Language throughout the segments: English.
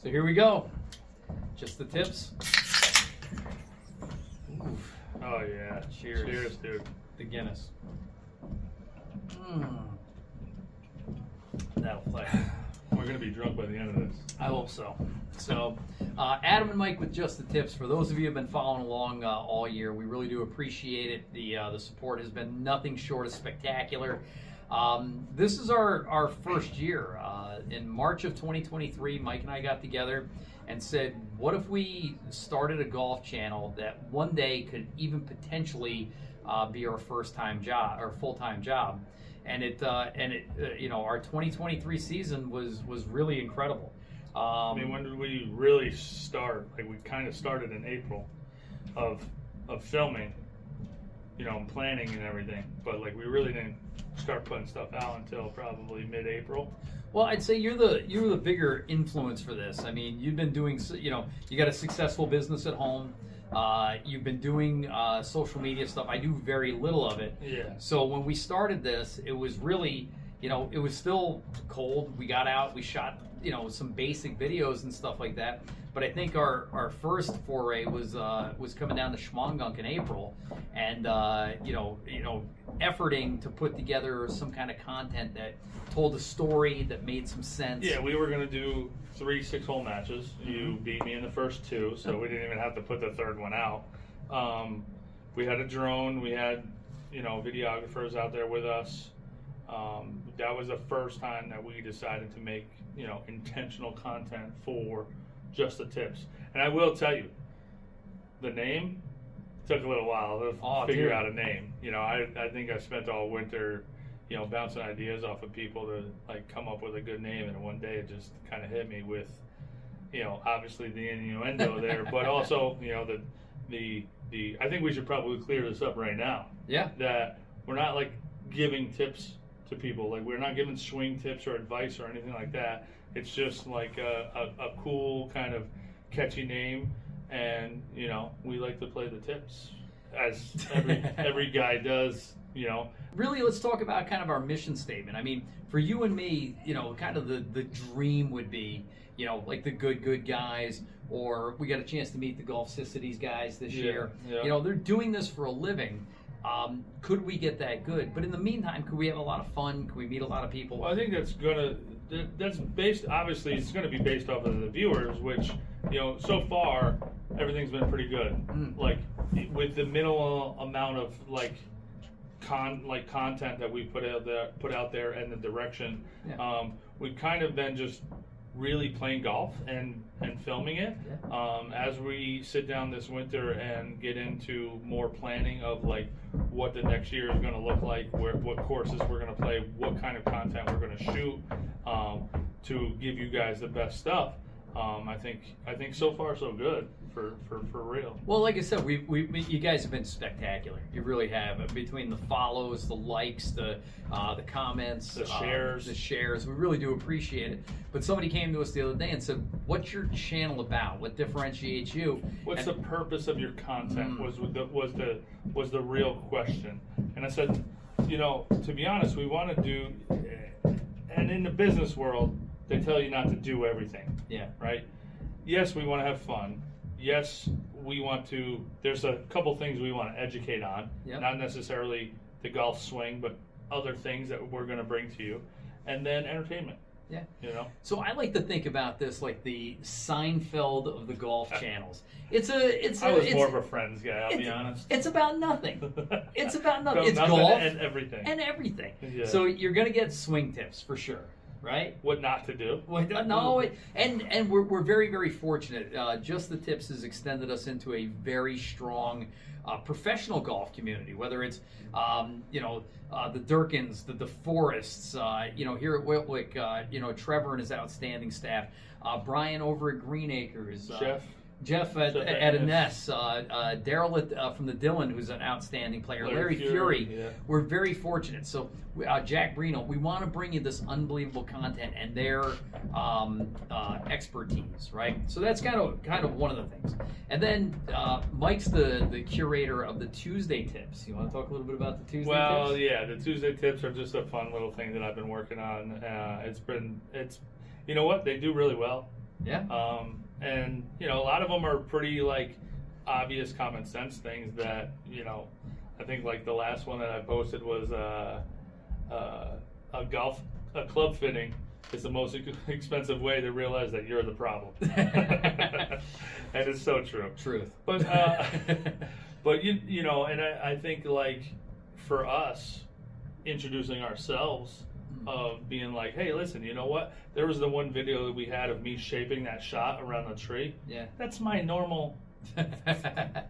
So here we go. Just the tips. Oof. Oh yeah. Cheers. Cheers, dude. The Guinness. That'll play. We're gonna be drunk by the end of this. I hope so. So, Adam and Mike with Just the Tips. For those of you who have been following along all year, we really do appreciate it. The support has been nothing short of spectacular. This is our first year. In March of 2023, Mike and I got together and said, what if we started a golf channel that one day could even potentially be our first-time job or full-time job? And our 2023 season was really incredible. I mean, when did we really start? Like, we kind of started in April of filming, and planning and everything. But like, we really didn't start putting stuff out until probably mid-April. Well, I'd say you're the bigger influence for this. I mean, you've been doing, you got a successful business at home. You've been doing social media stuff. I do very little of it. Yeah. So when we started this, it was really, it was still cold. We got out, we shot, some basic videos and stuff like that. But I think our first foray was coming down to Schmongunk in April, and efforting to put together some kind of content that told a story that made some sense. Yeah, we were gonna do 3 6-hole matches. You beat me in the first 2, so we didn't even have to put the third one out. We had a drone. We had videographers out there with us. That was the first time that we decided to make intentional content for Just the Tips. And I will tell you, the name took a little while to figure out a name. I think I spent all winter bouncing ideas off of people to come up with a good name, and one day it just kind of hit me with obviously the innuendo there, but also the I think we should probably clear this up right now. Yeah. That we're not giving tips to people. We're not giving swing tips or advice or anything like that. It's just a cool kind of catchy name, and we like to play the tips as every guy does. Really, let's talk about kind of our mission statement. I mean, for you and me, kind of the dream would be, like the good guys, or we got a chance to meet the Golficities guys this year. Yeah. They're doing this for a living. Could we get that good? But in the meantime, could we have a lot of fun? Could we meet a lot of people? Well, I think that's based, obviously, it's going to be based off of the viewers, which, so far, everything's been pretty good. With the minimal amount of, content that we put out there and the direction, we've kind of been just really playing golf and filming it. As we sit down this winter and get into more planning of what the next year is going to look like, what courses we're going to play, what kind of content we're going to shoot to give you guys the best stuff. I think so far so good for real. Well, like I said, you guys have been spectacular. You really have. Between the follows, the likes, the comments, the shares. We really do appreciate it. But somebody came to us the other day and said, "What's your channel about? What differentiates you? What's the purpose of your content?" Was the real question. And I said, to be honest, we want to do. And in the business world, they tell you not to do everything. Yeah. Right? Yes, we want to have fun. Yes, we want to, there's a couple things we want to educate on. Yep. Not necessarily the golf swing, but other things that we're going to bring to you. And then entertainment. Yeah. So I like to think about this like the Seinfeld of the golf channels. I was more of a Friends guy, I'll be honest. It's about nothing. It's about nothing. It's nothing golf and everything. Yeah. So you're going to get swing tips for sure. Right? What not to do? No, and we're very, very fortunate. Just the Tips has extended us into a very strong professional golf community. Whether it's the Durkins, the Forests, here at Whitwick, Trevor and his outstanding staff, Brian over at Green Acres, Jeff at Ness, Daryl from the Dillon, who's an outstanding player, Larry Fury. Yeah. We're very fortunate. So Jack Brino, we want to bring you this unbelievable content and their expertise, right? So that's kind of one of the things. And then Mike's the curator of the Tuesday Tips. You want to talk a little bit about the Tuesday Tips? Well, yeah, the Tuesday Tips are just a fun little thing that I've been working on. You know what? They do really well. Yeah. And you know, a lot of them are pretty like obvious common sense things that, you know, I think like the last one that I posted was a club fitting is the most expensive way to realize that you're the problem. And it's so true. Truth. But but you know, and I think like for us introducing ourselves of being like, hey, listen, you know what? There was the one video that we had of me shaping that shot around the tree. Yeah. That's my normal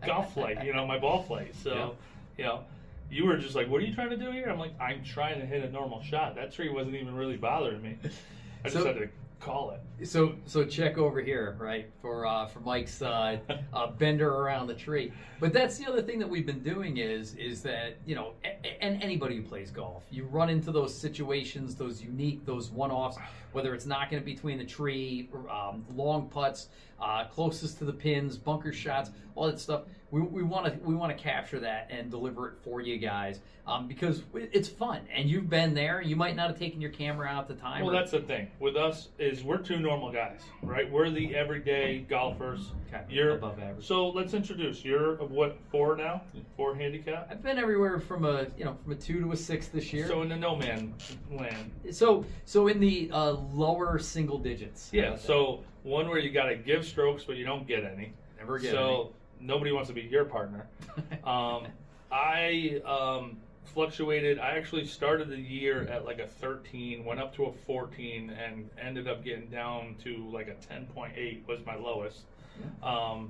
golf flight, you know, my ball flight. So, you know, you were just like, what are you trying to do here? I'm like, I'm trying to hit a normal shot. That tree wasn't even really bothering me. I just had to call it. So check over here, right, for Mike's bender around the tree. But that's the other thing that we've been doing is that, you know, and anybody who plays golf, you run into those situations, those unique, those one-offs, whether it's knocking it between the tree, long putts, closest to the pins, bunker shots, all that stuff. We want to capture that and deliver it for you guys because it's fun. And you've been there. You might not have taken your camera out at the time. Well, that's the thing with us is we're two normal guys, right? We're the everyday golfers. You're above average. So let's introduce. You're what, 4 now? 4 handicap? I've been everywhere from a 2 to a 6 this year. So in the no man land. So in the lower single digits. Yeah. So one where you got to give strokes, but you don't get any. Never get So nobody wants to be your partner. I fluctuated. I actually started the year at like a 13, went up to a 14, and ended up getting down to like a 10.8 was my lowest. Yeah.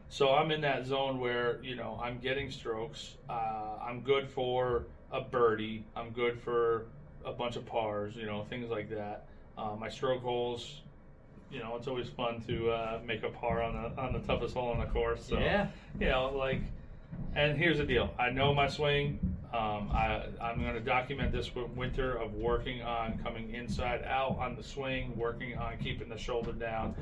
So I'm in that zone where, you know, I'm getting strokes. I'm good for a birdie. I'm good for a bunch of pars, you know, things like that. My stroke holes, you know, it's always fun to make a par on the toughest hole on the course. So, yeah. You know, like, and here's the deal. I know my swing. I'm going to document this winter of working on coming inside out on the swing, working on keeping the shoulder down.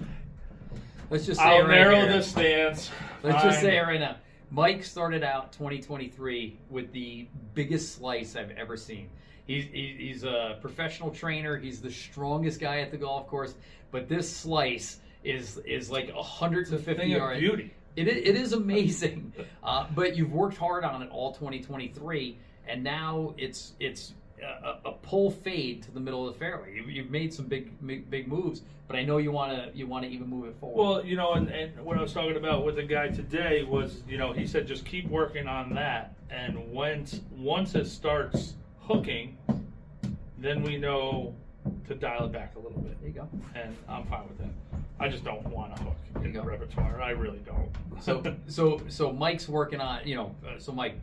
Let's just say I'll it right narrow here. the stance. Let's just say it right now. Mike started out 2023 with the biggest slice I've ever seen. He's a professional trainer. He's the strongest guy at the golf course. But this slice is like 150 yards. Beauty. It is amazing. But you've worked hard on it all 2023, and now it's a pull fade to the middle of the fairway. You've made some big moves, but I know you want to even move it forward. Well, you know, and what I was talking about with the guy today was, you know, he said just keep working on that, and once it starts hooking, then we know to dial it back a little bit. There you go. And I'm fine with that. I just don't want a hook in the repertoire. I really don't. So Mike's working on, you know, so Mike,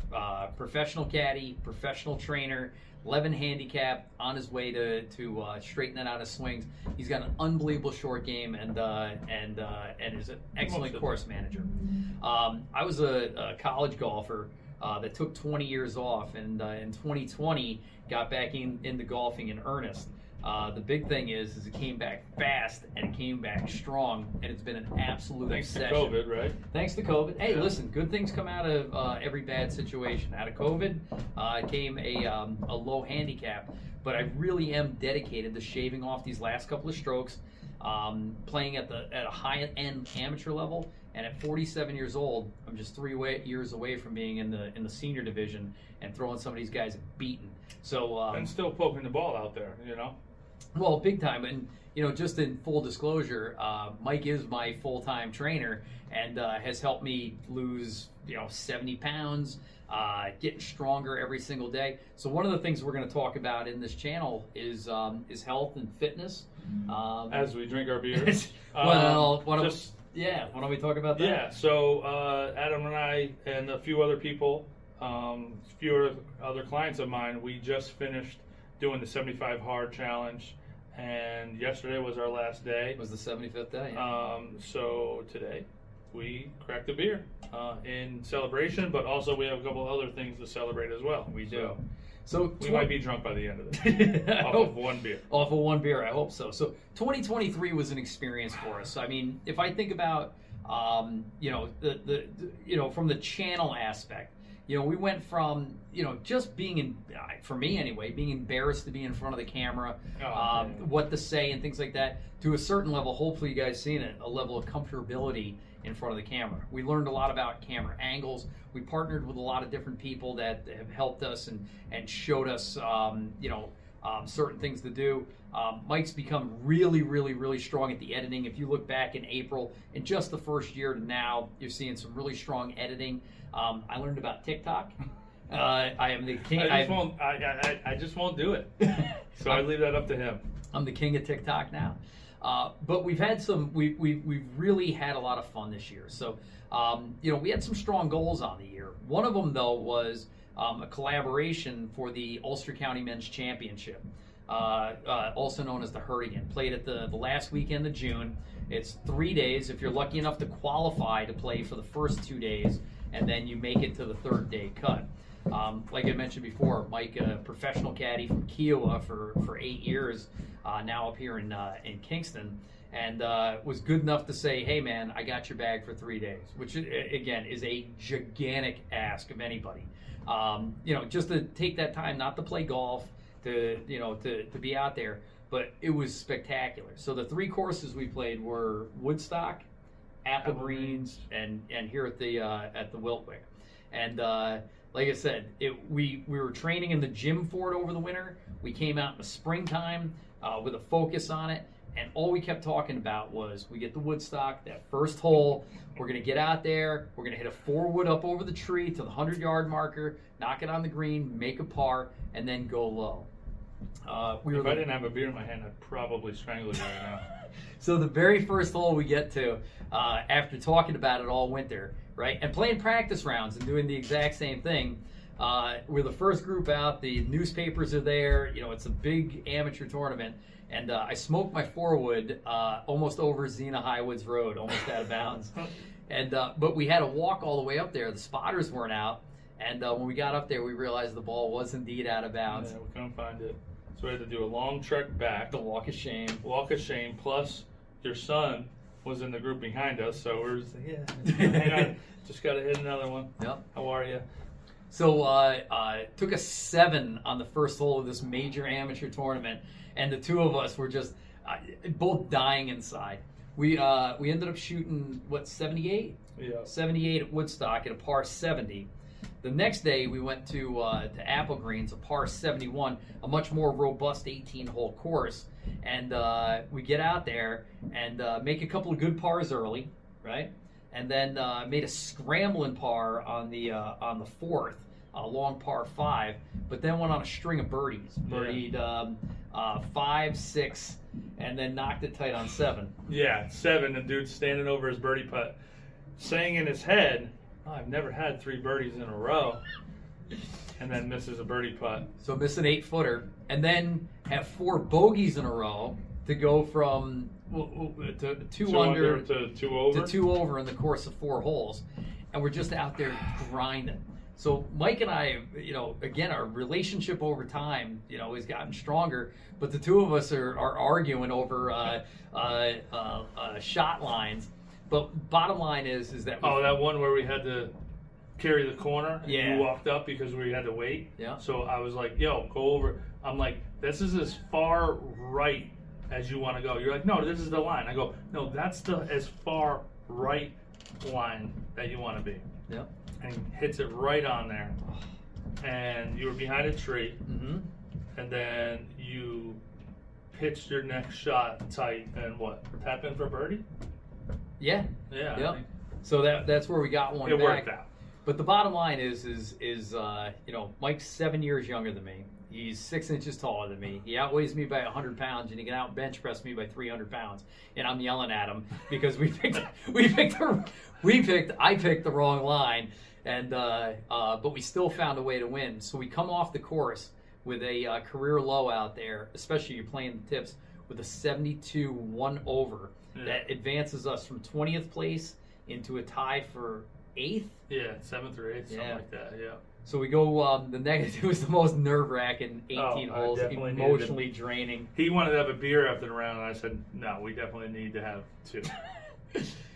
professional caddy, professional trainer, 11 handicap, on his way to straighten that out of swings. He's got an unbelievable short game and is an excellent course manager. I was a college golfer that took 20 years off, and in 2020 got back into golfing in earnest. The big thing is it came back fast and it came back strong, and it's been an absolute obsession. Thanks to COVID, right? Thanks to COVID. Hey, listen, good things come out of every bad situation. Out of COVID came a low handicap, but I really am dedicated to shaving off these last couple of strokes, playing at a high-end amateur level, and at 47 years old, I'm just 3 years away from being in the senior division and throwing some of these guys beaten. So and still poking the ball out there, you know. Well, big time. And, you know, just in full disclosure, Mike is my full-time trainer and has helped me lose, 70 pounds, getting stronger every single day. So one of the things we're going to talk about in this channel is health and fitness. As we drink our beers. Well, why don't we talk about that? Yeah, so Adam and I and a few other people, few other clients of mine, we just finished doing the 75 Hard Challenge, and yesterday was our last day. It was the 75th day. Yeah. So today we cracked a beer in celebration, but also we have a couple other things to celebrate as well. We do. So we might be drunk by the end of it. Off of one beer. Off of one beer, I hope so. So 2023 was an experience for us. I mean, if I think about, from the channel aspect, we went from, just being for me anyway, being embarrassed to be in front of the camera, what to say and things like that, to a certain level, hopefully you guys seen it, a level of comfortability in front of the camera. We learned a lot about camera angles. We partnered with a lot of different people that have helped us and showed us, certain things to do. Mike's become really, really, really strong at the editing. If you look back in April, in just the first year to now, you're seeing some really strong editing. I learned about TikTok. I am the king. I just won't do it. So I leave that up to him. I'm the king of TikTok now. But we've had we've really had a lot of fun this year. So, we had some strong goals on the year. One of them, though, was a collaboration for the Ulster County Men's Championship, also known as the Hurricane. Played at the last weekend of June. It's 3 days. If you're lucky enough to qualify to play for the first 2 days, and then you make it to the third day cut. Like I mentioned before, Mike, a professional caddy from Kiowa for 8 years, now up here in Kingston, and was good enough to say, hey man, I got your bag for 3 days, which again is a gigantic ask of anybody. Just to take that time, not to play golf, to be out there, but it was spectacular. So the 3 courses we played were Woodstock, Apple Greens, and here at the Wiltwick. And like I said, we were training in the gym for it over the winter. We came out in the springtime with a focus on it, and all we kept talking about was we get the Woodstock, that first hole, we're going to get out there, we're going to hit a 4-wood up over the tree to the 100-yard marker, knock it on the green, make a par, and then go low. If I didn't have a beer in my hand, I'd probably strangle you right now. So the very first hole we get to, after talking about it all winter, right, and playing practice rounds and doing the exact same thing, we're the first group out. The newspapers are there. It's a big amateur tournament, and I smoked my 4-wood almost over Xena Highwoods Road, almost out of bounds. And but we had to walk all the way up there. The spotters weren't out, and when we got up there, we realized the ball was indeed out of bounds. Yeah, we couldn't find it. So we had to do a long trek back. The walk of shame. Walk of shame. Plus, your son was in the group behind us, so we're just like, hang on, just got to hit another one. Yep. How are you? So took us 7 on the first hole of this major amateur tournament, and the two of us were just both dying inside. We ended up shooting 78? Yeah. 78 at Woodstock at a par 70. The next day we went to Apple Greens, a par 71, a much more robust 18-hole course, and we get out there and make a couple of good pars early, right? And then made a scrambling par on the 4th, a long par 5, but then went on a string of birdies. Birdied 5, 6, and then knocked it tight on 7. Yeah, 7. The dude standing over his birdie putt, saying in his head, I've never had 3 birdies in a row, and then misses a birdie putt. So miss an 8-footer, and then have 4 bogeys in a row to go from to 2 under to 2 over to 2 over in the course of 4 holes, and we're just out there grinding. So Mike and I, again, our relationship over time, has gotten stronger. But the two of us are arguing over shot lines. But bottom line is that that one where we had to carry the corner. And yeah. You walked up because we had to wait. Yeah. So I was like, "Yo, go over." I'm like, "This is as far right as you want to go." You're like, "No, this is the line." I go, "No, that's the as far right line that you want to be." Yeah. And he hits it right on there. And you were behind a tree. Mm-hmm. And then you pitched your next shot tight and tap in for birdie? Yeah. Yeah. Yep. So that's where we got one. It back. worked out. But the bottom line is Mike's 7 years younger than me. He's 6 inches taller than me. He outweighs me by 100 pounds, and he can out bench press me by 300 pounds. And I'm yelling at him because I picked the wrong line, and but we still found a way to win. So we come off the course with a career low out there, especially you're playing the tips, with a 72 1 over. Yeah. That advances us from 20th place into a tie for 8th. Yeah, 7th or 8th, something like that. Yeah. So we go. The negative was the most nerve-wracking 18 holes, emotionally draining. He wanted to have a beer after the round, and I said, "No, we definitely need to have 2."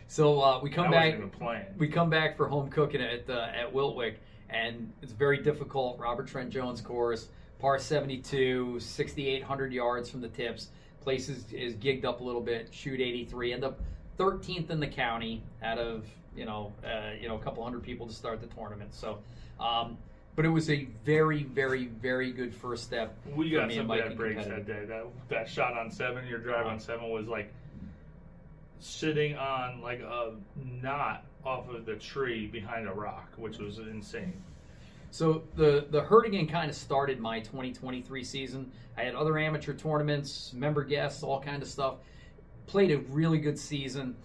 So we come back. Wasn't even playing. We come back for home cooking at Wiltwick, and it's very difficult. Robert Trent Jones course, par 72, 6,800 yards from the tips. Place is gigged up a little bit. Shoot 83. End up 13th in the county out of a couple hundred people to start the tournament. So, but it was a very, very, very good first step. We got some bad breaks that day. That shot on 7, your drive on 7 was like sitting on like a knot off of the tree behind a rock, which was insane. So the hurricane kind of started my 2023 season. I had other amateur tournaments, member guests, all kind of stuff. Played a really good season.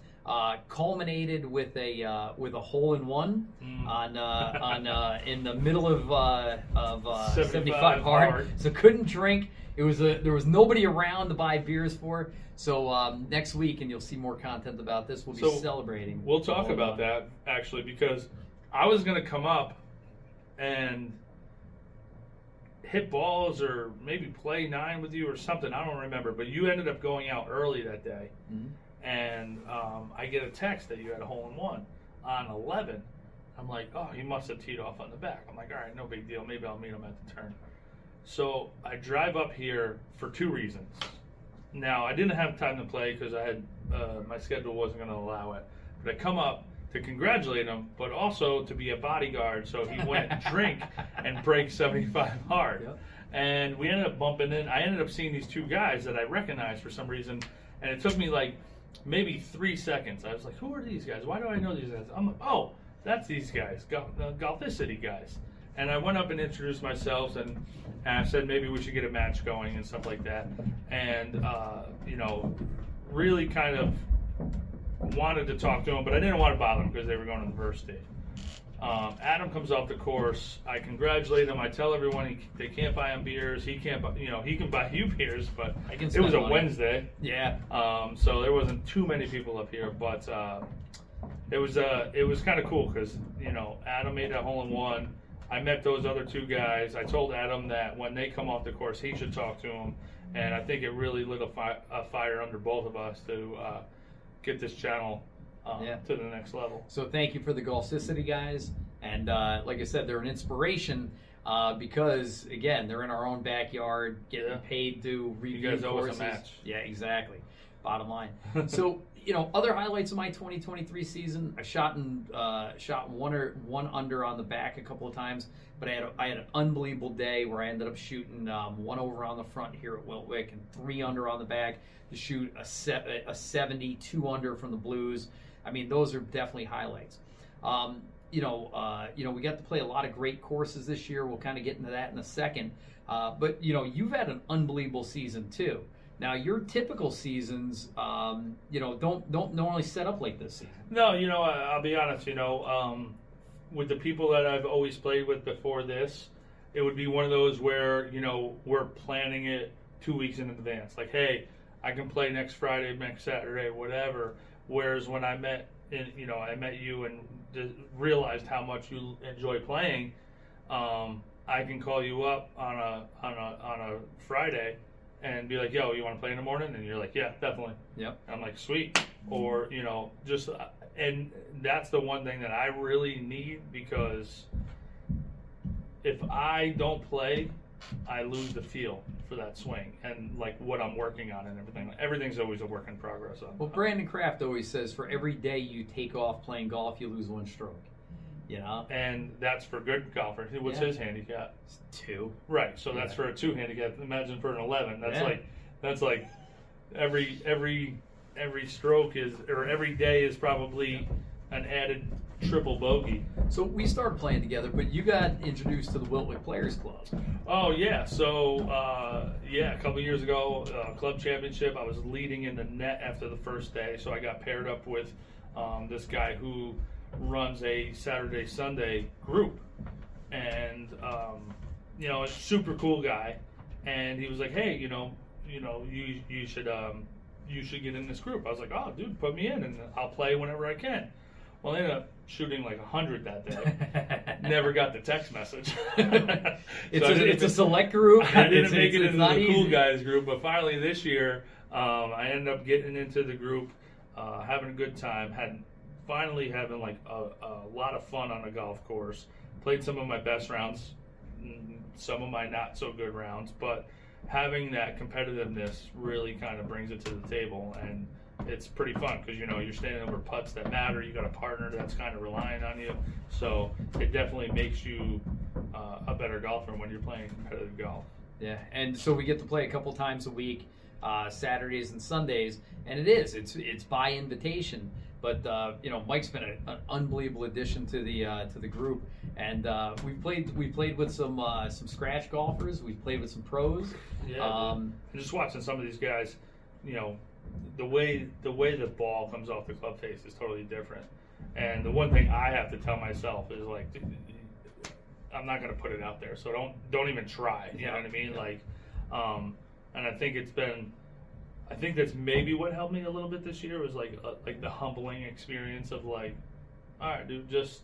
Culminated with a hole-in-one on in the middle of 75 hard. So couldn't drink. It was there was nobody around to buy beers for. So next week, and you'll see more content about this. We'll be celebrating. We'll talk about that actually, because I was going to come up and hit balls or maybe play 9 with you or something. I don't remember, but you ended up going out early that day. Mm-hmm. And I get a text that you had a hole-in-one on 11. I'm like, oh, he must have teed off on the back. I'm like, all right, no big deal. Maybe I'll meet him at the turn. So I drive up here for 2 reasons. Now, I didn't have time to play because I had my schedule wasn't going to allow it. But I come up to congratulate him, but also to be a bodyguard. So he went and drink and break 75 hard. Yep. And we ended up bumping in. I ended up seeing these 2 guys that I recognized for some reason. And it took me like maybe 3 seconds. I was like, who are these guys? Why do I know these guys? I'm like, oh, that's these guys, Golficity guys. And I went up and introduced myself, and I said maybe we should get a match going and stuff like that. And, really kind of wanted to talk to them, but I didn't want to bother them because they were going to the first day. Adam comes off the course. I congratulate him. I tell everyone they can't buy him beers. He can't buy, he can buy you beers, but it was a Wednesday. Yeah. So there wasn't too many people up here, but it was kind of cool because Adam made that hole-in-one. I met those other 2 guys. I told Adam that when they come off the course, he should talk to them, and I think it really lit a fire under both of us to get this channel to the next level. So thank you for the Golficity guys, and like I said, they're an inspiration because again, they're in our own backyard, getting paid to review you guys courses. Owe us a match. Yeah, exactly. Bottom line. So other highlights of my 2023 season, I shot one under on the back a couple of times, but I had an unbelievable day where I ended up shooting 1 over on the front here at Wiltwick and 3 under on the back to shoot a 70, 2 under from the blues. I mean, those are definitely highlights. We got to play a lot of great courses this year. We'll kind of get into that in a second. But you've had an unbelievable season too. Now, your typical seasons, don't normally set up like this season. No, I'll be honest. With the people that I've always played with before this, it would be one of those where we're planning it 2 weeks in advance. Like, hey, I can play next Friday, next Saturday, whatever. Whereas when I met you and realized how much you enjoy playing, I can call you up on a Friday and be like, yo, you want to play in the morning? And you're like, yeah, definitely. Yep. And I'm like, sweet. Or, just, and that's the one thing that I really need, because if I don't play, I lose the feel for that swing and like what I'm working on and everything. Everything's always a work in progress. Well, Brandon Kraft always says, for every day you take off playing golf, you lose 1 stroke. And that's for good golfers. What's his handicap? It's 2. Right. So that's for a 2 handicap. Imagine for an 11. That's like every stroke is, or every day is probably an added triple bogey. So we started playing together, but you got introduced to the Wiltwick Players Club. Oh yeah. So a couple of years ago, club championship. I was leading in the net after the first day, so I got paired up with this guy who runs a Saturday Sunday group, and a super cool guy, and he was like, hey, you should get in this group. I was like, oh dude, put me in and I'll play whenever I can. Well, I ended up shooting like 100 that day. Never got the text message. It's a select group. I didn't make it into the cool guys group, but finally this year I ended up getting into the group, having a good time, having like a lot of fun on a golf course. played some of my best rounds, some of my not so good rounds, but having that competitiveness really kind of brings it to the table, and it's pretty fun because you're standing over putts that matter. You got a partner that's kind of relying on you, so it definitely makes you a better golfer when you're playing competitive golf. Yeah, and so we get to play a couple times a week, Saturdays and Sundays, and it's by invitation. But Mike's been an unbelievable addition to the group, and we've played with some scratch golfers. We've played with some pros. Yeah, and just watching some of these guys, the way the ball comes off the club face is totally different. And the one thing I have to tell myself is like, I'm not going to put it out there, so don't even try. You know what I mean? Yeah. And I think that's maybe what helped me a little bit this year was like the humbling experience of like, all right, dude, just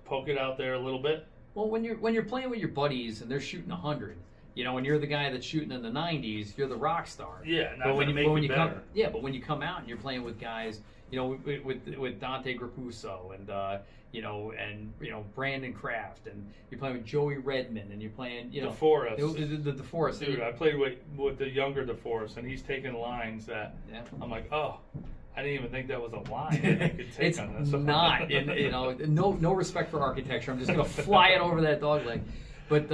poke it out there a little bit. Well, when you're playing with your buddies and they're shooting 100, and you're the guy that's shooting in the 90s, you're the rock star. Yeah, not going to make you better. But when you come out and you're playing with guys, with Dante Grapuso and Brandon Kraft, and you're playing with Joey Redmond, and you're playing DeForest. The DeForest. Dude, I played with the younger DeForest, and he's taking lines that I'm like, oh, I didn't even think that was a line that I could take it's on this. Not, no respect for architecture. I'm just gonna fly it over that dog leg. But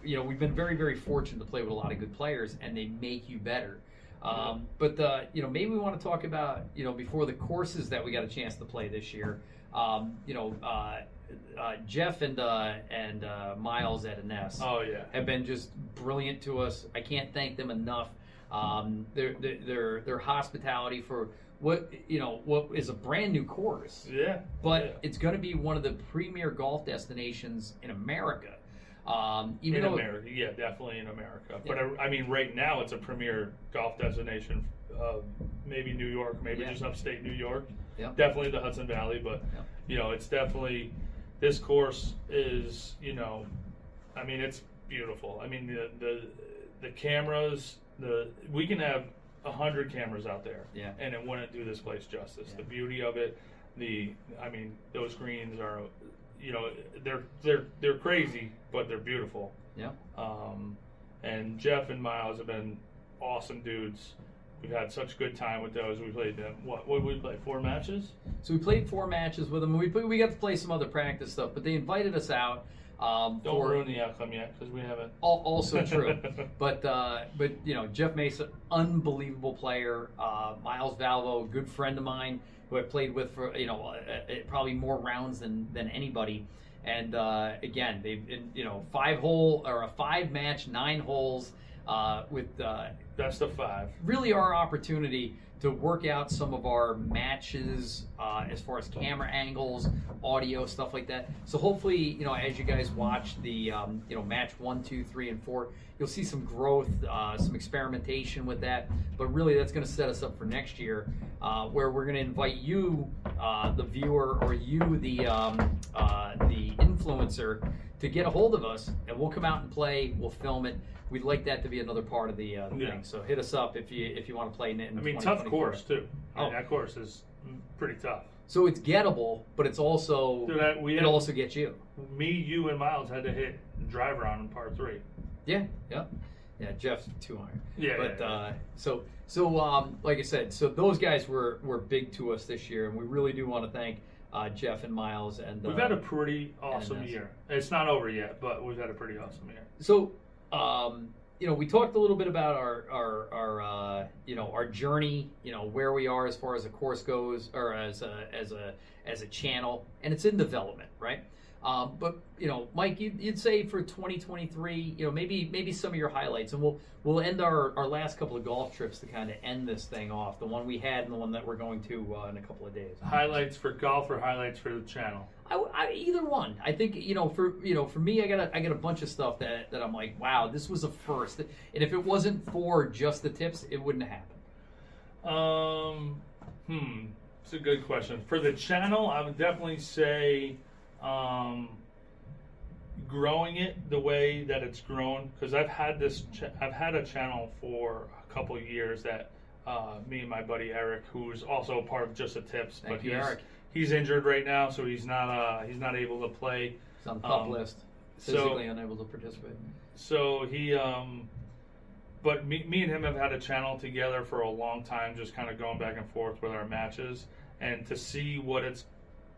we've been very, very fortunate to play with a lot of good players, and they make you better. But maybe we want to talk about before the courses that we got a chance to play this year. Jeff and Miles at Ines have been just brilliant to us. I can't thank them enough. Their hospitality for what is a brand new course. Yeah. But it's going to be one of the premier golf destinations in America. America, yeah, definitely in America. But I mean, right now it's a premier golf destination. Maybe New York, maybe just upstate New York. Yeah. Definitely the Hudson Valley, but it's definitely, this course is, I mean, it's beautiful. I mean, the cameras, we can have 100 cameras out there, and it wouldn't do this place justice. The beauty of it, those greens are, they're crazy, but they're beautiful. Yeah. And Jeff and Miles have been awesome dudes. We've had such good time with those. We played them. What did we play? 4 matches? So we played 4 matches with them. We got to play some other practice stuff, but they invited us out. Don't ruin the outcome yet, because we haven't. Also true, but Jeff Mesa, unbelievable player. Miles Valvo, good friend of mine who I played with for probably more rounds than anybody. And again, they've 5 match, 9 holes with best of 5. Really our opportunity to work out some of our matches as far as camera angles, audio, stuff like that. So hopefully, as you guys watch the match 1, 2, 3, and 4, you'll see some growth, some experimentation with that. But really, that's going to set us up for next year, where we're going to invite you, the viewer, or you, the influencer, to get a hold of us, and we'll come out and play. We'll film it. We'd like that to be another part of the thing. So hit us up if you want to play in 2024. Tough course too. That course is pretty tough. So it's gettable, but it's also it also gets you. Me, you, and Miles had to hit driver on par 3. Yeah. Jeff's 2 iron. Yeah. But so like I said, so those guys were big to us this year, and we really do want to thank Jeff and Miles. And we've had a pretty awesome year. It's not over yet, but we've had a pretty awesome year. So. We talked a little bit about our journey, where we are as far as the course goes, or as a channel, and it's in development, right? But Mike, you'd say for 2023, maybe some of your highlights, and we'll end our last couple of golf trips to kind of end this thing off, the one we had and the one that we're going to in a couple of days. Highlights for golf or highlights for the channel? Either one. I think for me, I got a bunch of stuff that I'm like, wow, this was a first, and if it wasn't for just the tips, it wouldn't have happened. It's a good question. For the channel, I would definitely say growing it the way that it's grown, because I've had a channel for a couple of years that me and my buddy Eric, who's also a part of Just the Tips, Thank you, Eric. He's injured right now, so he's not able to play He's on the pup list. Physically unable to participate. So he, but me and him have had a channel together for a long time, just kind of going back and forth with our matches, and to see what it's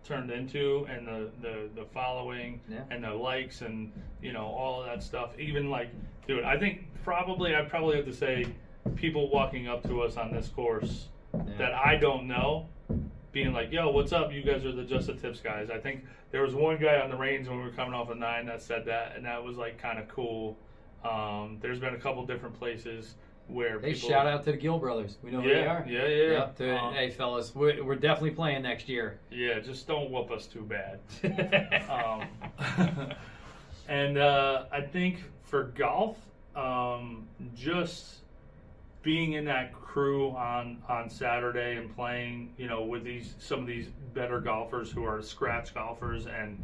turned into, and the following, and the likes, and all of that stuff. Even like, dude, I think I'd probably have to say people walking up to us on this course that I don't know, being like, yo, what's up? You guys are the Just the Tips guys. I think there was one guy on the range when we were coming off a 9 that said that, and that was like kind of cool. There's been a couple different places where people... shout out to the Gill brothers. We know who they are. Yeah. Hey, fellas, we're definitely playing next year. Yeah, just don't whoop us too bad. And I think for golf, just being in that crew on Saturday and playing, with some of these better golfers who are scratch golfers, and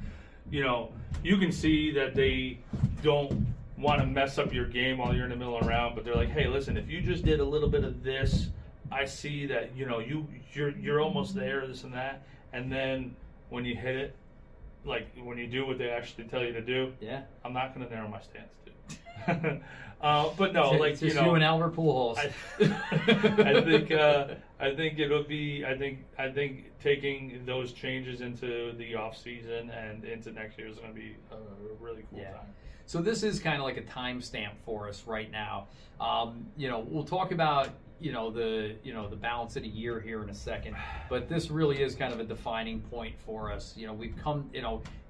you can see that they don't want to mess up your game while you're in the middle of the round, but they're like, hey, listen, if you just did a little bit of this, I see that you're almost there, this and that, and then when you hit it, like when you do what they actually tell you to do, I'm not going to narrow my stance, dude. But no, like it's just you and Albert Pujols. I think it'll be. I think taking those changes into the off season and into next year is going to be a really cool time. So this is kind of like a timestamp for us right now. We'll talk about the balance of the year here in a second, but this really is kind of a defining point for us. We've come.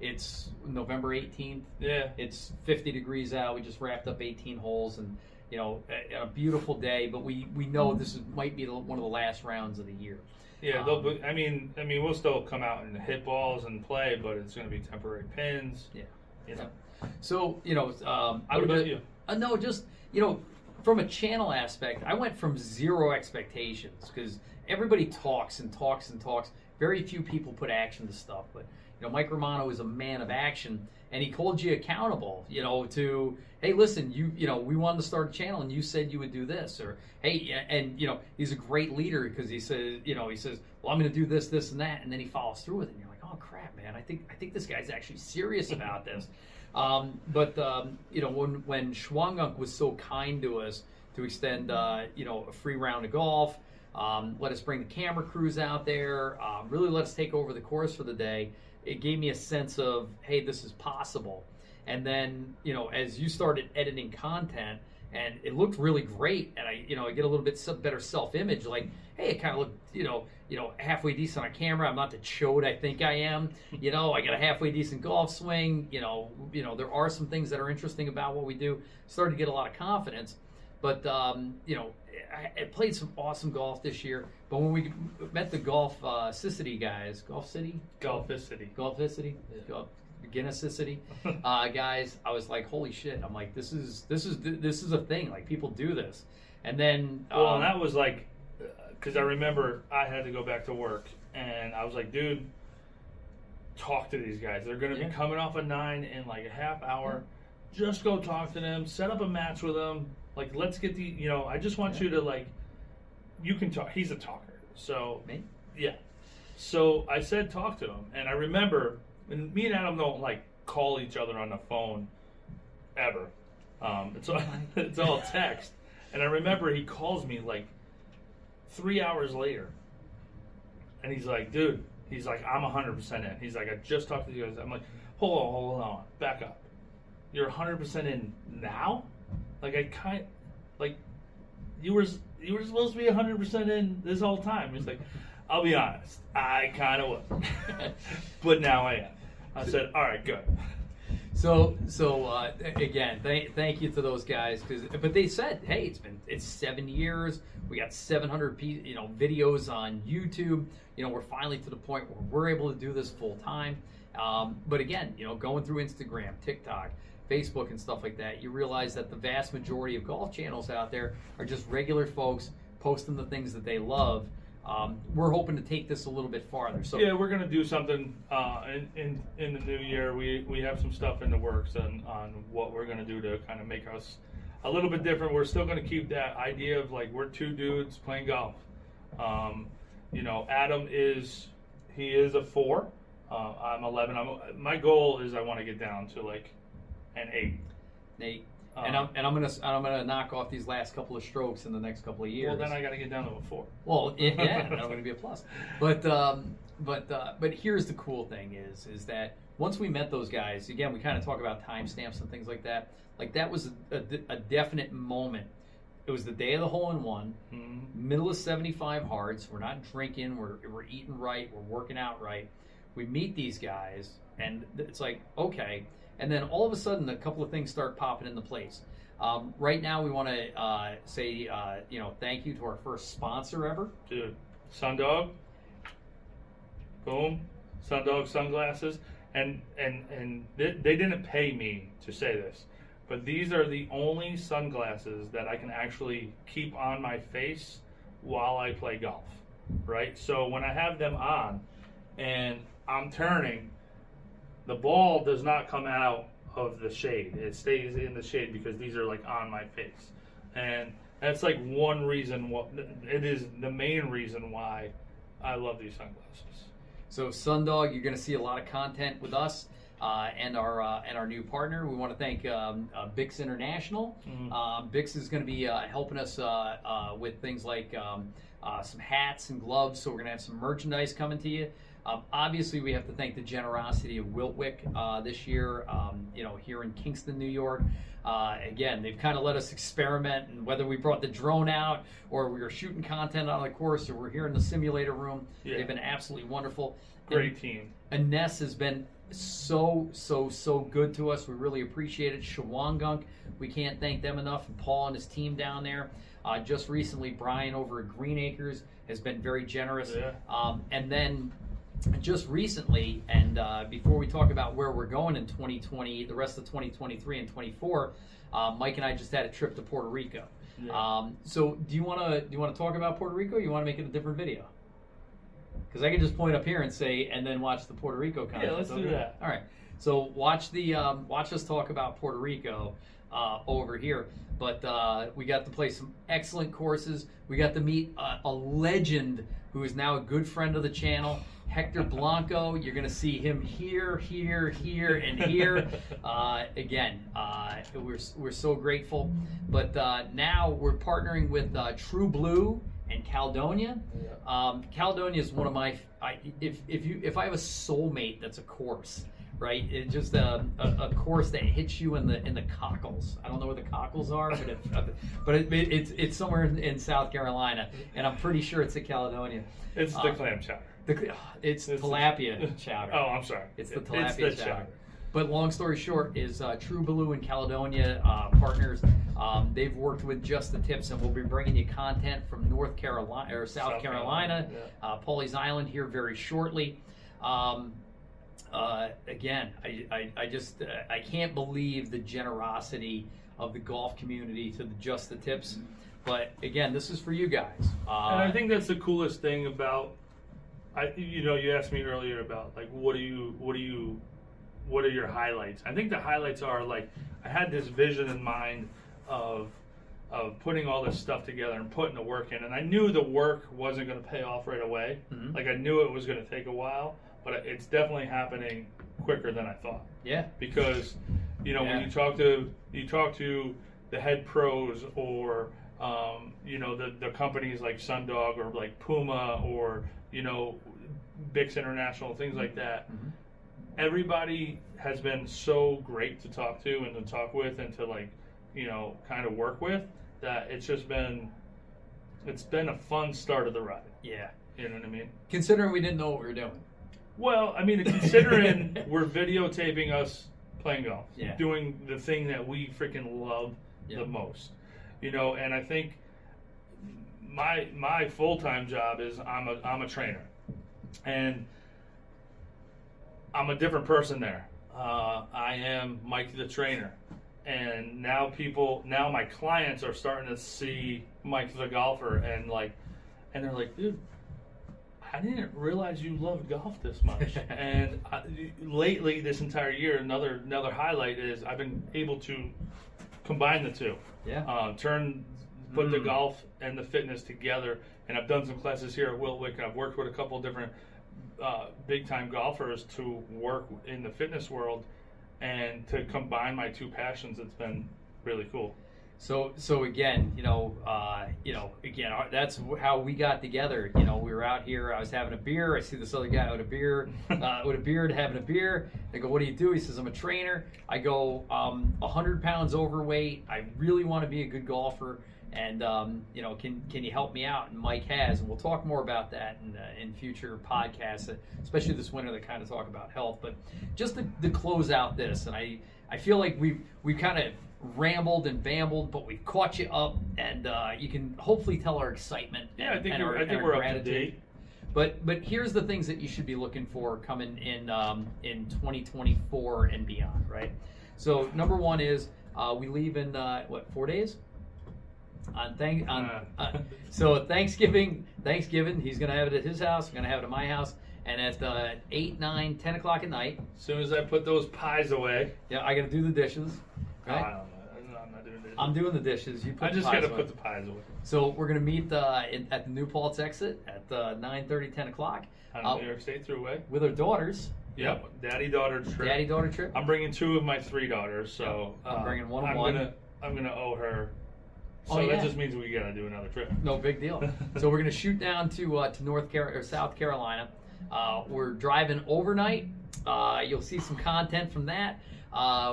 It's November 18th. Yeah. It's 50 degrees out. We just wrapped up 18 holes, and a beautiful day. But we know this might be one of the last rounds of the year. Yeah. I mean, we'll still come out and hit balls and play, but it's going to be temporary pins. Yeah. So, what about you? No, just, from a channel aspect, I went from zero expectations because everybody talks and talks and talks. Very few people put action to stuff. But, Mike Romano is a man of action, and he holds you accountable, to, hey, listen, we wanted to start a channel, and you said you would do this. Or, hey, and, he's a great leader because he says, well, I'm going to do this, this, and that. And then he follows through with it. And you're like, oh, crap, man, I think this guy's actually serious about this. But when Schwangunk was so kind to us to extend, a free round of golf, let us bring the camera crews out there, really let us take over the course for the day, it gave me a sense of, hey, this is possible. And then, as you started editing content, and it looked really great, and I get a little bit better self-image, like, hey, it kind of looked, halfway decent on camera. I'm not the chode I think I am. I got a halfway decent golf swing. There are some things that are interesting about what we do. Started to get a lot of confidence, but I played some awesome golf this year. But when we met the Golficity guys, Golficity, Guinnessicity guys, I was like, holy shit! I'm like, this is a thing. Like, people do this, and then and that was like. Because I remember I had to go back to work, and I was like, dude, talk to these guys. They're going to be coming off a 9 in like a half hour. Just go talk to them. Set up a match with them. Like, let's get I just want you to, like, you can talk. He's a talker. So, me? Yeah. So I said talk to him. And I remember, and me and Adam don't, like, call each other on the phone ever. It's all text. And I remember he calls me, like, 3 hours later, and he's like, dude, he's like, I'm 100% in. He's like, I just talked to you guys. I'm like, hold on, back up. You're 100% in now? Like, you were supposed to be 100% in this whole time. He's like, I'll be honest, I kind of was, but now I am. I said, all right, good. So again, thank you to those guys, but they said, hey, it's 7 years. We got 700 videos on YouTube. We're finally to the point where we're able to do this full time. But again, going through Instagram, TikTok, Facebook, and stuff like that, you realize that the vast majority of golf channels out there are just regular folks posting the things that they love. We're hoping to take this a little bit farther. So yeah, we're going to do something in the new year. We have some stuff in the works on what we're going to do to kind of make us a little bit different. We're still going to keep that idea of, like, we're two dudes playing golf. Adam is a 4. I'm 11. My goal is I want to get down to like an 8. Nate. And I'm gonna knock off these last couple of strokes in the next couple of years. Well, then I got to get down to a 4. Well, yeah, that's going to be a plus. But here's the cool thing is that once we met those guys, again, we kind of talk about timestamps and things like that. Like that was a definite moment. It was the day of the hole-in-one, middle of 75 hards. We're not drinking. We're eating right. We're working out right. We meet these guys, and it's like, okay. And then all of a sudden, a couple of things start popping into place. Right now, we want to say, thank you to our first sponsor ever. Dude, Sundog. Boom. Sundog sunglasses. And they didn't pay me to say this, but these are the only sunglasses that I can actually keep on my face while I play golf, right? So when I have them on and I'm turning, the ball does not come out of the shade. It stays in the shade because these are like on my face. And that's like one reason, it is the main reason why I love these sunglasses. So Sundog, you're going to see a lot of content with us and our new partner. We want to thank Bix International. Bix is going to be helping us with things like some hats and gloves. So we're going to have some merchandise coming to you. Obviously, we have to thank the generosity of Wiltwick this year, here in Kingston, New York. Again, they've kind of let us experiment, and whether we brought the drone out or we were shooting content on the course or we're here in the simulator room, they've been absolutely wonderful. Great team. Ines has been so good to us. We really appreciate it. Shawangunk, we can't thank them enough. And Paul and his team down there. Just recently, Brian over at Green Acres has been very generous. And then just recently, and before we talk about where we're going in 2020, the rest of 2023 and 24, Mike and I just had a trip to Puerto Rico. So do you want to talk about Puerto Rico, or you want to make it a different video? Because I can just point up here and say, and then watch the Puerto Rico content. Yeah, let's do that. All right. So watch us talk about Puerto Rico over here. But we got to play some excellent courses. We got to meet a legend who is now a good friend of the channel, Hector Blanco. You're going to see him here, and here. Again, we're so grateful. But now we're partnering with True Blue and Caledonia. Caledonia is one of my. If I have a soulmate, that's a course. Right, it's just a course that hits you in the cockles. I don't know where the cockles are, but it's somewhere in South Carolina, and I'm pretty sure it's at Caledonia. It's the clam chowder. It's tilapia chowder. Oh, I'm sorry. It's the tilapia chowder. But long story short is True Blue and Caledonia partners. They've worked with Just the Tips, and we'll be bringing you content from North Carolina or South Carolina, Pawleys Island here very shortly. Again, I can't believe the generosity of the golf community to the Just the Tips. But again, this is for you guys. And I think that's the coolest thing about. You asked me earlier about like what are your highlights? I think the highlights are like I had this vision in mind of putting all this stuff together and putting the work in, and I knew the work wasn't going to pay off right away. Like I knew it was going to take a while. But it's definitely happening quicker than I thought. Yeah. Because, when you talk to the head pros or the companies like Sundog or like Puma or Bix International, things like that. Everybody has been so great to talk to and to talk with and to kind of work with that it's been a fun start of the ride. Yeah. You know what I mean? Considering we didn't know what we were doing. Well, I mean, considering we're videotaping us playing golf, doing the thing that we freaking love the most, and I think my full-time job is I'm a trainer, and I'm a different person there. I am Mike the trainer, and now my clients are starting to see Mike the golfer, and they're like, dude, I didn't realize you loved golf this much. And lately, this entire year, another highlight is I've been able to combine the two. Put the golf and the fitness together. And I've done some classes here at Wiltwick. I've worked with a couple of different big time golfers to work in the fitness world, and to combine my two passions, it's been really cool. So again, again, that's how we got together. You know, we were out here. I was having a beer. I see this other guy with a beer, with a beard, having a beer. I go, "What do you do?" He says, "I'm a trainer." I go, 100 pounds overweight. I really want to be a good golfer, and can you help me out? And Mike has, and we'll talk more about that in future podcasts, especially this winter that kind of talk about health. But just to close out this, and I feel like we've kind of rambled and bambled, but we've caught you up, and you can hopefully tell our excitement. Yeah, I think our we're gratitude. up to date. But here's the things that you should be looking for coming in 2024 and beyond, right? So number one is we leave in 4 days. So Thanksgiving, he's gonna have it at his house. I'm gonna have it at my house, and at 8, 9, 10 o'clock at night. As soon as I put those pies away. Yeah, I gotta do the dishes. Right? I don't know. I'm not doing dishes. I'm doing the dishes. You put I just the pies gotta away. put the pies away. So we're gonna meet at the New Paltz exit at 9:30, 10 o'clock. On New York State Thruway. With our daughters. Yep. Daddy-daughter trip. Daddy-daughter trip. I'm bringing 2 of my 3 daughters, so I'm bringing one of one. I'm gonna owe her. So Oh, that yeah. just means we gotta do another trip. No big deal. So we're gonna shoot down to South Carolina. We're driving overnight. You'll see some content from that.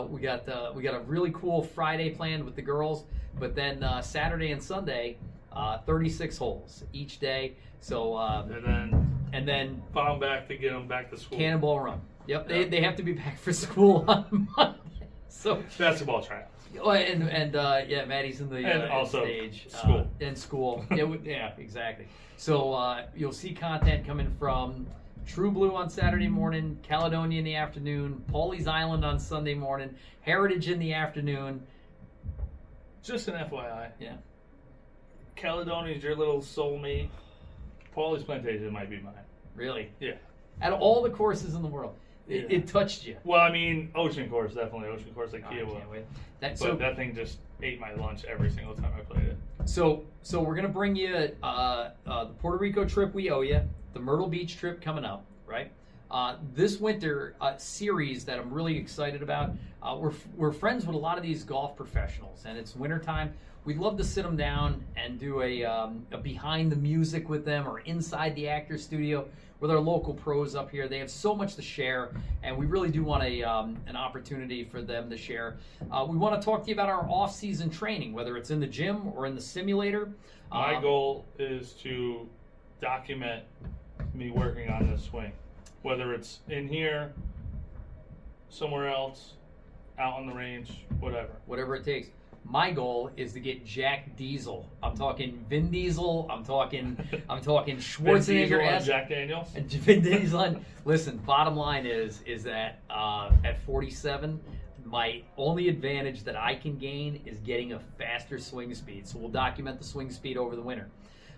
We got a really cool Friday planned with the girls, but then Saturday and Sunday, 36 holes each day. So and then file back to get them back to school. Cannonball Run. Yep, Yeah. they have to be back for school on Monday. So Basketball tryouts. and Maddie's in the And also stage school. and school. Yeah, exactly. So you'll see content coming from True Blue on Saturday morning, Caledonia in the afternoon, Pawleys Island on Sunday morning, Heritage in the afternoon. Just an FYI. Yeah. Caledonia's your little soulmate. Pawleys Plantation might be mine. Really? Yeah. Out of all the courses in the world, Yeah. it touched you. Well, I mean, Ocean Course, definitely. Ocean Course like I Kiowa. can't wait. But that thing just ate my lunch every single time I played it. So we're gonna bring you the Puerto Rico trip we owe you, the Myrtle Beach trip coming up, right? This winter series that I'm really excited about. We're friends with a lot of these golf professionals, and it's wintertime. We'd love to sit them down and do a behind the music with them, or inside the actor's studio with our local pros up here. They have so much to share, and we really do want an opportunity for them to share. We want to talk to you about our off-season training, whether it's in the gym or in the simulator. My goal is to document me working on this swing, whether it's in here, somewhere else, out on the range, Whatever it takes. My goal is to get Jack Diesel. I'm talking Vin Diesel. I'm talking Schwarzenegger. And Jack Daniels. And Vin Diesel. Listen, bottom line is that at 47, my only advantage that I can gain is getting a faster swing speed. So we'll document the swing speed over the winter.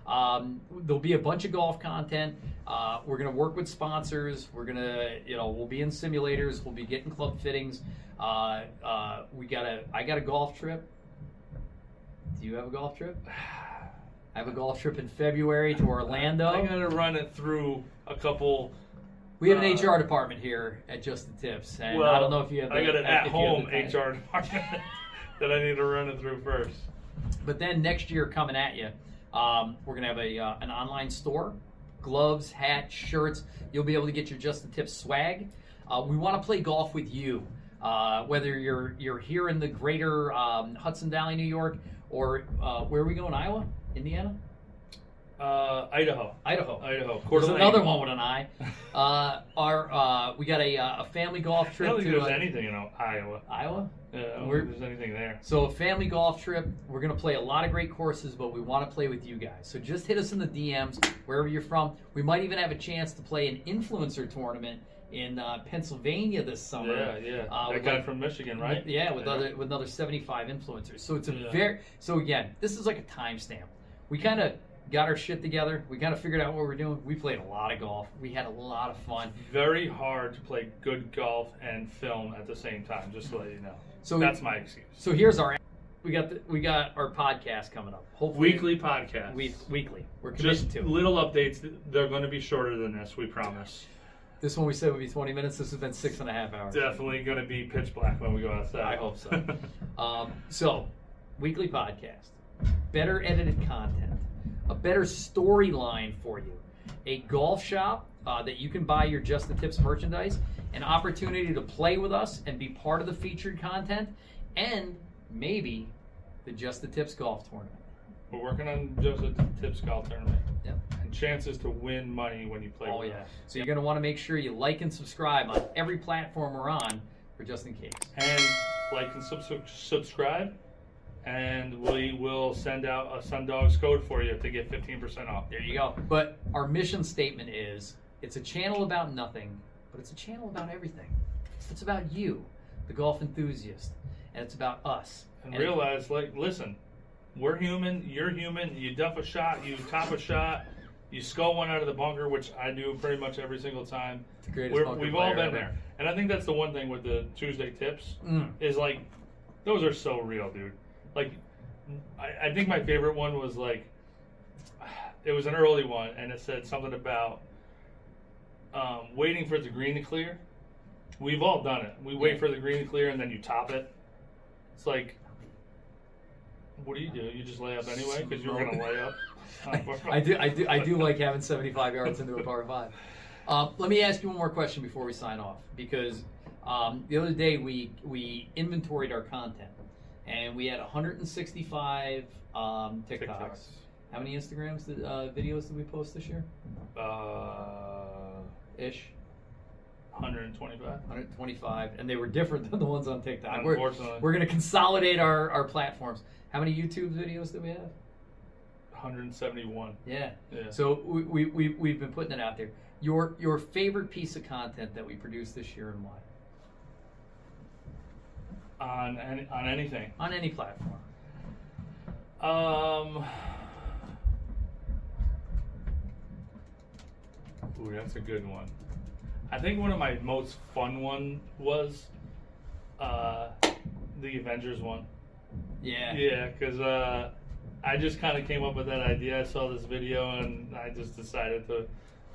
There'll be a bunch of golf content. We're gonna work with sponsors. We're gonna, we'll be in simulators. We'll be getting club fittings. I got a golf trip. Do you have a golf trip? I have a golf trip in February to Orlando. I gotta run it through a couple. We have an HR department here at Just the Tips, and I don't know if you have. I got an at-home HR department that I need to run it through first. But then next year coming at you, we're gonna have an online store, gloves, hats, shirts. You'll be able to get your Just the Tips swag. We want to play golf with you, whether you're here in the greater Hudson Valley, New York, or where are we going? Iowa, Indiana, Idaho. Coeur There's d'Alene. another one with an I. We got a family golf I trip don't think to there's anything in Iowa. Iowa. Yeah, I don't think there's anything there. So a family golf trip. We're going to play a lot of great courses, but we want to play with you guys. So just hit us in the DMs wherever you're from. We might even have a chance to play an influencer tournament in Pennsylvania this summer. Yeah. That guy from Michigan, right? With another 75 influencers. So it's Yeah. so again, this is like a timestamp. We kind of got our shit together. We kind of figured out what we're doing. We played a lot of golf. We had a lot of fun. Very hard to play good golf and film at the same time, just to let you know. So that's my excuse. So here's our we got our podcast coming up. Hopefully Weekly podcast. Weekly. We're committed Just to it. little updates. They're going to be shorter than this, we promise. This one we said would be 20 minutes. This has been 6.5 hours. Definitely going to be pitch black when we go outside. I hope so. So, weekly podcast, better edited content, a better storyline for you, a golf shop that you can buy your Just the Tips merchandise, an opportunity to play with us and be part of the featured content, and maybe the Just the Tips golf tournament. We're working on Just the Tips golf tournament. Yep. And chances to win money when you play with us. So you're going to want to make sure you like and subscribe on every platform we're on for just in case. And like and subscribe, and we will send out a Sundogs code for you to get 15% off. There you go. But our mission statement is, it's a channel about nothing, but it's a channel about everything. It's about you, the golf enthusiast, and it's about us. And realize, listen, we're human, you're human, you dump a shot, you top a shot, you skull one out of the bunker, which I do pretty much every single time. It's the greatest bunker We've player all been ever. there. And I think that's the one thing with the Tuesday tips, is like, those are so real, dude. Like, I think my favorite one was like, it was an early one, and it said something about waiting for the green to clear. We've all done it. We wait for the green to clear, and then you top it. It's like, what do? You just lay up anyway because you're going to lay up. I do like having 75 yards into a par 5. Let me ask you one more question before we sign off, because the other day we inventoried our content, and we had 165 TikToks. How many videos did we post this year? Ish. 125, and they were different than the ones on TikTok. Unfortunately. We're going to consolidate our platforms. How many YouTube videos do we have? 171. Yeah. Yeah. So we've been putting it out there. Your favorite piece of content that we produced this year, and why? On anything. On any platform. Ooh, that's a good one. I think one of my most fun one was the Avengers one. Yeah. Yeah, because I just kind of came up with that idea. I saw this video, and I just decided to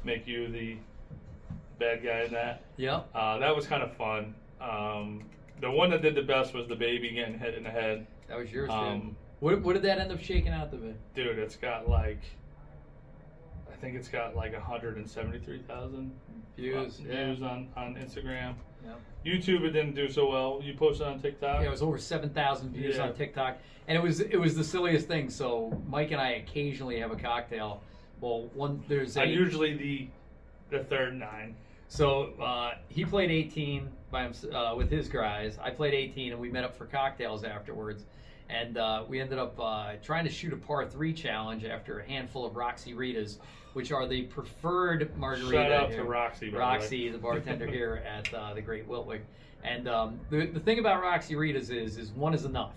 make you the bad guy in that. Yep. That was kind of fun. The one that did the best was the baby getting hit in the head. That was yours, dude. What did that end up shaking out to be? Dude, it's got like, I think it's got like 173,000 views on Instagram. Yep. YouTube, it didn't do so well. You posted on TikTok. Yeah, it was over 7,000 views on TikTok, and it was the silliest thing. So Mike and I occasionally have a cocktail. Well, I'm usually the third 9. So he played 18 with his guys. I played 18, and we met up for cocktails afterwards. And we ended up trying to shoot a par 3 challenge after a handful of Roxy Ritas, which are the preferred margarita. Shout out here. to Roxy. Roxy, the bartender here at the Great Wiltwick. And the thing about Roxy Ritas is one is enough.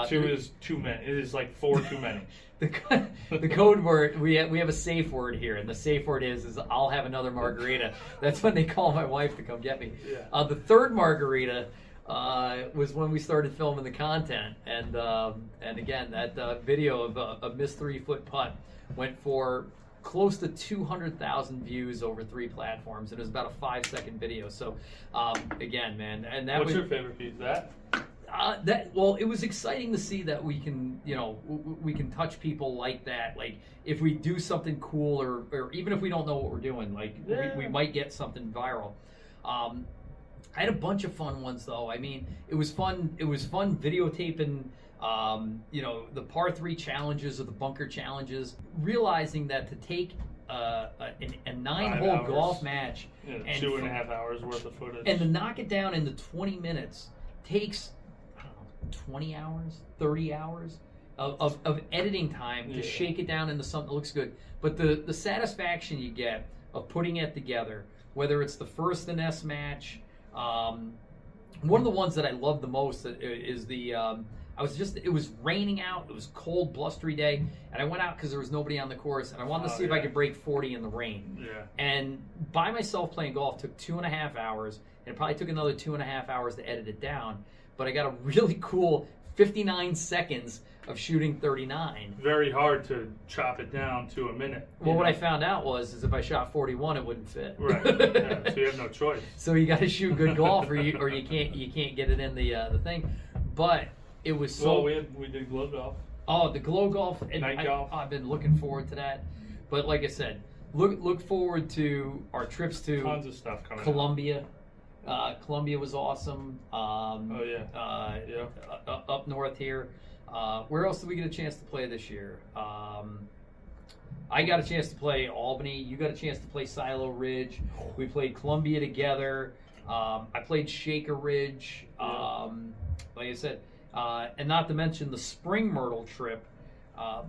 2 is too many. It is like 4 too many. The code word, we have a safe word here, and the safe word is I'll have another margarita. That's when they call my wife to come get me. Yeah. The third margarita was when we started filming the content, and again, that video of a missed 3-foot putt went for close to 200,000 views over 3 platforms. It was about a 5-second video. So again, man, and that What's your favorite piece? Well, it was exciting to see that we can, we can touch people like that. Like if we do something cool, or even if we don't know what we're doing, like we might get something viral. I had a bunch of fun ones though. I mean, it was fun videotaping, the par 3 challenges or the bunker challenges, realizing that to take a 9-hole golf match and 2.5 hours worth of footage, and to knock it down into 20 minutes takes, I don't know, 20 hours, 30 hours of editing time to shake it down into something that looks good. But the satisfaction you get of putting it together, whether it's the first S match, one of the ones that I love the most is it was raining out, it was cold, blustery day, and I went out because there was nobody on the course, and I wanted to see if I could break 40 in the rain. Yeah. And by myself playing golf took 2.5 hours, and it probably took another 2.5 hours to edit it down, but I got a really cool 59 seconds of shooting 39. Very hard to chop it down to a minute. Well, what I found out is if I shot 41, it wouldn't fit. Right. Yeah, so you have no choice. So you got to shoot good golf, or you can't get it in the thing. But it was so. Well, we did glow golf. Oh, the glow golf and Night golf. I've been looking forward to that. But like I said, look forward to our trips to Tons of stuff coming. Columbia. Columbia was awesome. Oh yeah. Yeah. Up north here. Where else did we get a chance to play this year? I got a chance to play Albany. You got a chance to play Silo Ridge. We played Columbia together. I played Shaker Ridge. Like I said, and not to mention the Spring Myrtle trip.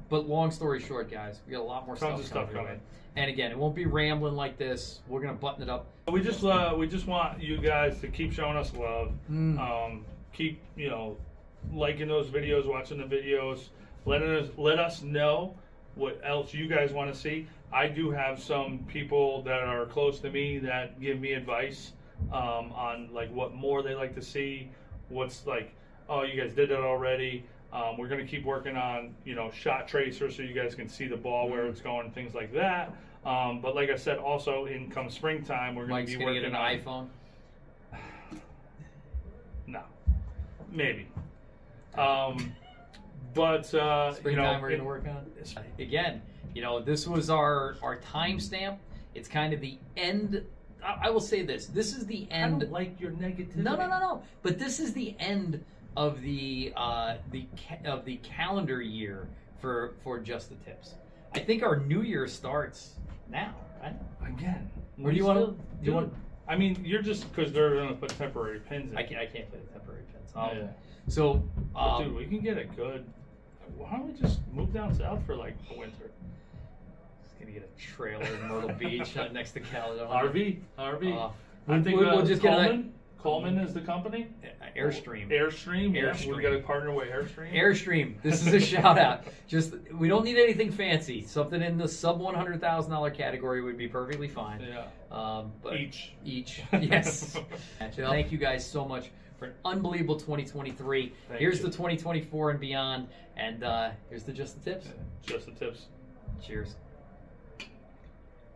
But long story short, guys, we got a lot more Tons of stuff coming. coming. And again, it won't be rambling like this. We're gonna button it up. We just want you guys to keep showing us love. Keep liking those videos, watching the videos. Let us know what else you guys want to see. I do have some people that are close to me that give me advice on like what more they like to see. What's like, oh, you guys did that already. We're going to keep working on, shot tracer so you guys can see the ball where it's going, things like that. But like I said, also in come springtime, we're going Mike's to be gonna working get an on iPhone. No, maybe. But Springtime we're going to work on. Again, this was our timestamp. It's kind of the end. I will say this. This is the end. I don't like your negativity. No. But this is the end of the calendar year for Just the Tips. I think our new year starts now, right? Again. Or do you want to? I mean, you're just because they're going to put temporary pins in. I can't play the temporary pins. Yeah. So, But dude, we can get a good. Why don't we just move down south for like the winter? Just gonna get a trailer in Myrtle Beach next to Caledonia. RV. I think we'll just Coleman is the company. Airstream. Airstream. Yeah, Airstream. we got to partner with Airstream. Airstream. This is a shout out. Just we don't need anything fancy. Something in the sub $100,000 category would be perfectly fine. Yeah. But each. Yes. Thank you guys so much for an unbelievable 2023. Here's the 2024 and beyond, and here's the Just the Tips. Just the Tips. Cheers.